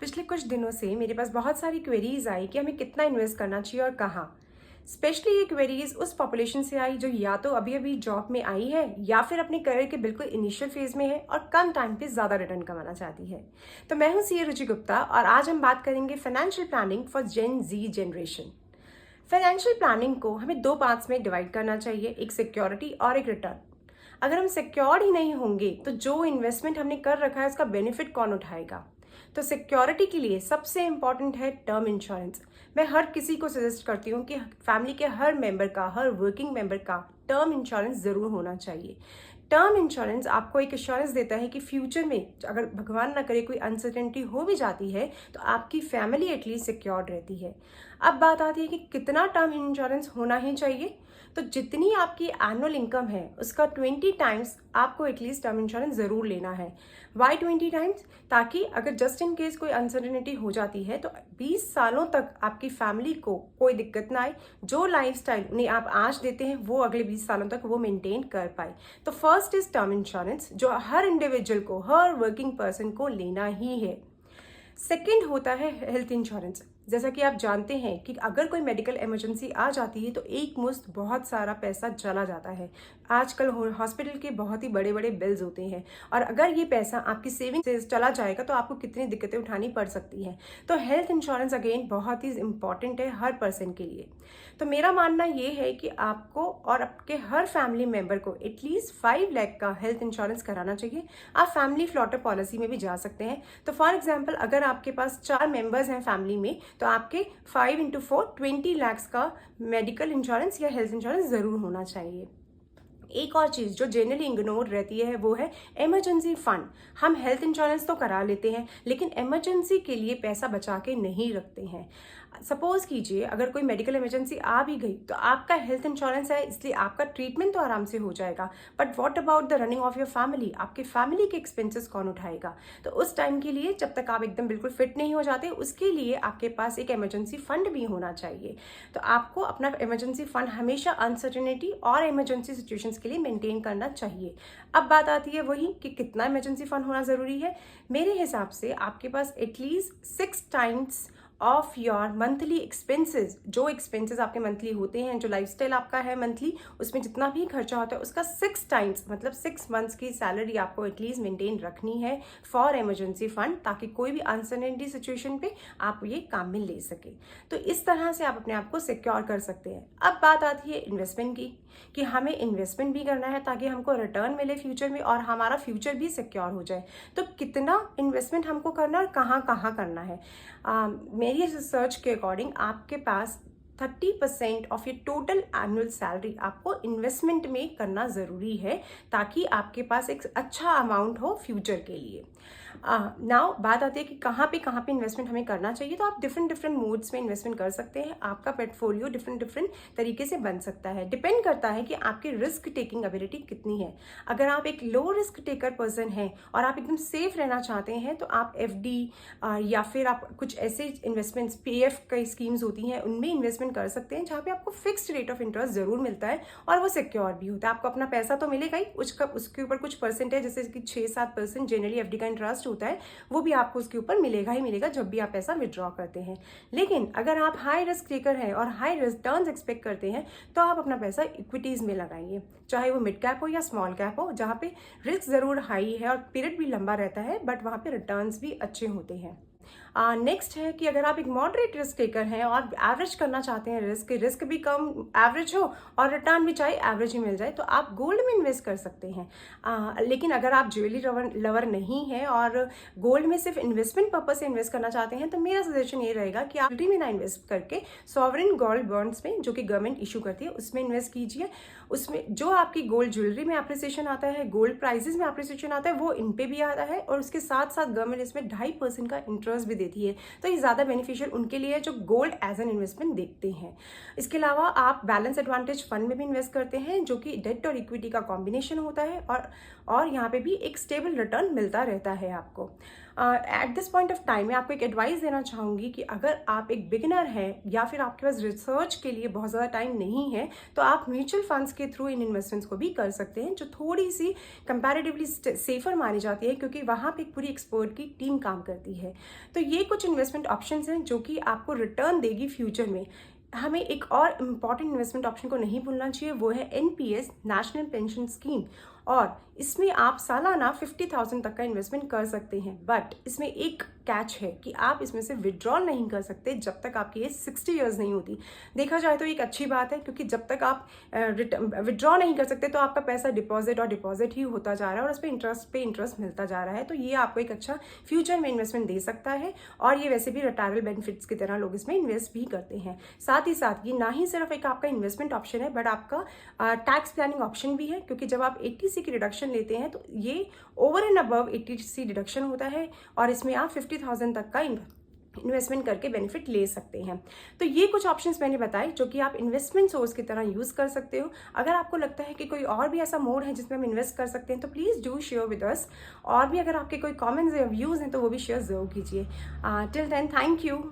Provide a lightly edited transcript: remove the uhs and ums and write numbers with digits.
पिछले कुछ दिनों से मेरे पास बहुत सारी क्वेरीज आई कि हमें कितना इन्वेस्ट करना चाहिए और कहाँ। स्पेशली ये क्वेरीज उस पॉपुलेशन से आई जो या तो अभी अभी जॉब में आई है या फिर अपने करियर के बिल्कुल इनिशियल फेज में है और कम टाइम पे ज़्यादा रिटर्न कमाना चाहती है। तो मैं हूँ सीए रुचि गुप्ता और आज हम बात करेंगे financial planning for Gen Z generation. Financial planning को हमें दो पार्ट्स में डिवाइड करना चाहिए, एक सिक्योरिटी और एक रिटर्न। अगर हम सिक्योर ही नहीं होंगे तो जो इन्वेस्टमेंट हमने कर रखा है उसका बेनिफिट कौन उठाएगा। तो सिक्योरिटी के लिए सबसे इंपॉर्टेंट है टर्म इंश्योरेंस। मैं हर किसी को सजेस्ट करती हूँ कि फैमिली के हर मेंबर का, हर वर्किंग मेंबर का टर्म इंश्योरेंस ज़रूर होना चाहिए। टर्म इंश्योरेंस आपको एक एश्योरेंस देता है कि फ्यूचर में अगर भगवान ना करे कोई अनसर्टेनिटी हो भी जाती है तो आपकी फैमिली एटलीस्ट सिक्योर्ड रहती है। अब बात आती है कि कितना टर्म इंश्योरेंस होना ही चाहिए। तो जितनी आपकी एनुअल इनकम है उसका 20 टाइम्स आपको एटलीस्ट टर्म इंश्योरेंस ज़रूर लेना है। Why 20 times? ताकि अगर जस्ट इन केस कोई अनसर्टेनिटी हो जाती है तो 20 सालों तक आपकी फैमिली को कोई दिक्कत ना आए, जो लाइफस्टाइल उन्हें आप आज देते हैं वो अगले 20 सालों तक वो मेंटेन कर पाए। तो फर्स्ट इज टर्म इंश्योरेंस जो हर इंडिविजुअल को, हर वर्किंग पर्सन को लेना ही है। सेकेंड होता है हेल्थ इंश्योरेंस। जैसा कि आप जानते हैं कि अगर कोई मेडिकल इमरजेंसी आ जाती है तो एक मुश्त बहुत सारा पैसा चला जाता है। आजकल हॉस्पिटल के बहुत ही बड़े बड़े बिल्स होते हैं और अगर ये पैसा आपकी सेविंग से चला जाएगा तो आपको कितनी दिक्कतें उठानी पड़ सकती हैं। तो हेल्थ इंश्योरेंस अगेन बहुत ही इंपॉर्टेंट है हर पर्सन के लिए। तो मेरा मानना ये है कि आपको और आपके हर फैमिली मेंबर को एटलीस्ट 5 लाख का हेल्थ इंश्योरेंस कराना चाहिए। आप फैमिली फ्लॉटर पॉलिसी में भी जा सकते हैं। तो फॉर एग्जाम्पल अगर आपके पास 4 मेंबर्स हैं फैमिली में तो आपके 5 इंटू 4 20 लाख का मेडिकल इंश्योरेंस या हेल्थ इंश्योरेंस ज़रूर होना चाहिए। एक और चीज़ जो जनरली इग्नोर रहती है वो है इमरजेंसी फंड। हम हेल्थ इंश्योरेंस तो करा लेते हैं लेकिन इमरजेंसी के लिए पैसा बचा के नहीं रखते हैं। सपोज कीजिए अगर कोई मेडिकल इमरजेंसी आ भी गई तो आपका हेल्थ इंश्योरेंस है इसलिए आपका ट्रीटमेंट तो आराम से हो जाएगा, but what about the running of your family? आपके फैमिली के एक्सपेंसेस कौन उठाएगा? तो उस टाइम के लिए जब तक आप एकदम बिल्कुल फिट नहीं हो जाते उसके लिए आपके पास एक इमरजेंसी फंड भी होना चाहिए। तो आपको अपना इमरजेंसी फंड हमेशा अनसर्टेनिटी और इमरजेंसी सिचुएशंस के लिए मेंटेन करना चाहिए। अब बात आती है वही कि कितना इमरजेंसी फंड होना ज़रूरी है। मेरे हिसाब से आपके पास at least 6 times of your monthly expenses, जो एक्सपेंसेस आपके मंथली होते हैं, जो लाइफस्टाइल आपका है मंथली, उसमें जितना भी खर्चा होता है उसका 6 टाइम्स मतलब 6 मंथ्स की सैलरी आपको एटलीस्ट मेंटेन रखनी है फॉर इमरजेंसी फंड, ताकि कोई भी अनसर्टेनिटी सिचुएशन पे आप ये काम में ले सके। तो इस तरह से आप अपने आप को सिक्योर कर सकते हैं। अब बात आती है इन्वेस्टमेंट की कि हमें इन्वेस्टमेंट भी करना है ताकि हमको रिटर्न मिले फ्यूचर में और हमारा फ्यूचर भी सिक्योर हो जाए। तो कितना इन्वेस्टमेंट हमको करना है और कहाँ कहाँ करना है? मेरी रिसर्च के अकॉर्डिंग आपके पास 30% of your total annual salary आपको इन्वेस्टमेंट में करना ज़रूरी है ताकि आपके पास एक अच्छा अमाउंट हो फ्यूचर के लिए। नाउ बात आती है कि कहाँ पे इन्वेस्टमेंट हमें करना चाहिए। तो आप डिफरेंट मोड्स में इन्वेस्टमेंट कर सकते हैं। आपका पोर्टफोलियो डिफरेंट तरीके से बन सकता है। डिपेंड करता है कि आपकी रिस्क टेकिंग एबिलिटी कितनी है। अगर आप एक लो रिस्क टेकर पर्सन हैं और आप एकदम सेफ रहना चाहते हैं तो आप एफडी या फिर आप कुछ ऐसे इन्वेस्टमेंट्स, पीएफ कई स्कीम्स होती हैं उनमें इन्वेस्टमेंट कर सकते हैं जहाँ पे आपको फिक्स्ड रेट ऑफ इंटरेस्ट ज़रूर मिलता है और वो सिक्योर भी होता है। आपको अपना पैसा तो मिलेगा ही, उसके ऊपर कुछ परसेंटेज जैसे कि 6-7% जनरली एफडी का इंटरेस्ट होता है, वो भी आपको उसके ऊपर मिलेगा ही मिलेगा जब भी आप पैसा विड्रॉ करते हैं। लेकिन अगर आप हाई रिस्क टेकर हैं और हाई रिटर्न्स एक्सपेक्ट करते हैं तो आप अपना पैसा इक्विटीज़ में लगाइए, चाहे वो मिड कैप हो या स्मॉल कैप हो, जहाँ पे रिस्क ज़रूर हाई है और पीरियड भी लंबा रहता है बट वहाँ पे रिटर्न्स भी अच्छे होते हैं। नेक्स्ट है कि अगर आप एक मॉडरेट रिस्क टेकर हैं और एवरेज करना चाहते हैं, रिस्क भी कम एवरेज हो और रिटर्न भी चाहे एवरेज ही मिल जाए, तो आप गोल्ड में इन्वेस्ट कर सकते हैं। लेकिन अगर आप ज्वेलरी लवर नहीं हैं और गोल्ड में सिर्फ इन्वेस्टमेंट पर्पज से इन्वेस्ट करना चाहते हैं तो मेरा सजेशन ये रहेगा कि आप ज्वेलरी में ना इन्वेस्ट करके सॉवरेन गोल्ड बॉन्ड्स में, जो कि गवर्नमेंट इशू करती है, उसमें इन्वेस्ट कीजिए। उसमें जो आपकी गोल्ड ज्वेलरी में एप्रिसिएशन आता है, गोल्ड प्राइजेस में एप्रिसिएशन आता है, वो इन पे भी आता है और उसके साथ साथ गवर्नमेंट इसमें 2.5% का इंटरेस्ट भी देती है। तो ये ज़्यादा बेनिफिशियल उनके लिए है जो गोल्ड एज एन इन्वेस्टमेंट देखते हैं। इसके अलावा आप बैलेंस एडवांटेज फंड में भी इन्वेस्ट करते हैं जो कि डेट और इक्विटी का कॉम्बिनेशन होता है और यहाँ पे भी एक स्टेबल रिटर्न मिलता रहता है आपको। At this point of time मैं आपको एक एडवाइस देना चाहूँगी कि अगर आप एक बिगिनर हैं या फिर आपके पास रिसर्च के लिए बहुत ज़्यादा टाइम नहीं है, तो आप म्यूचुअल फंड्स के थ्रू इन इन्वेस्टमेंट्स को भी कर सकते हैं, जो थोड़ी सी कंपैरेटिवली सेफर मानी जाती है, क्योंकि वहाँ पे एक पूरी एक्सपर्ट की टीम काम करती है। तो ये कुछ इन्वेस्टमेंट ऑप्शंस हैं जो कि आपको रिटर्न देगी फ्यूचर में। हमें एक और इम्पॉर्टेंट इन्वेस्टमेंट ऑप्शन को नहीं भूलना चाहिए, वो है एनपीएस, नेशनल पेंशन स्कीम। और इसमें आप सालाना 50,000 तक का इन्वेस्टमेंट कर सकते हैं, बट इसमें एक कैच है कि आप इसमें से विड्रॉल नहीं कर सकते जब तक आपकी एज 60 ईयर्स नहीं होती। देखा जाए तो एक अच्छी बात है, क्योंकि जब तक आप विड्रॉ नहीं कर सकते तो आपका पैसा डिपॉजिट और डिपॉजिट ही होता जा रहा है और उस पर इंटरेस्ट मिलता जा रहा है। तो ये आपको एक अच्छा फ्यूचर में इन्वेस्टमेंट दे सकता है, और ये वैसे भी रिटायरल बेनिफिट्स की तरह लोग इसमें इन्वेस्ट भी करते हैं। साथ ही साथ ये ना ही सिर्फ एक आपका इन्वेस्टमेंट ऑप्शन है, बट आपका टैक्स प्लानिंग ऑप्शन भी है, क्योंकि जब आप 80C की डिडक्शन लेते हैं तो ये over and above 80C deduction होता है, और इसमें आप 50,000 तक का इन्वेस्टमेंट करके बेनिफिट ले सकते हैं। तो ये कुछ ऑप्शंस मैंने बताए जो कि आप इन्वेस्टमेंट सोर्स की तरह यूज़ कर सकते हो। अगर आपको लगता है कि कोई और भी ऐसा मोड है जिसमें हम इन्वेस्ट कर सकते हैं, तो please do share with us. और भी अगर आपके कोई कमेंट्स या व्यूज़ हैं तो वो भी शेयर ज़रूर कीजिए। Till then, thank you.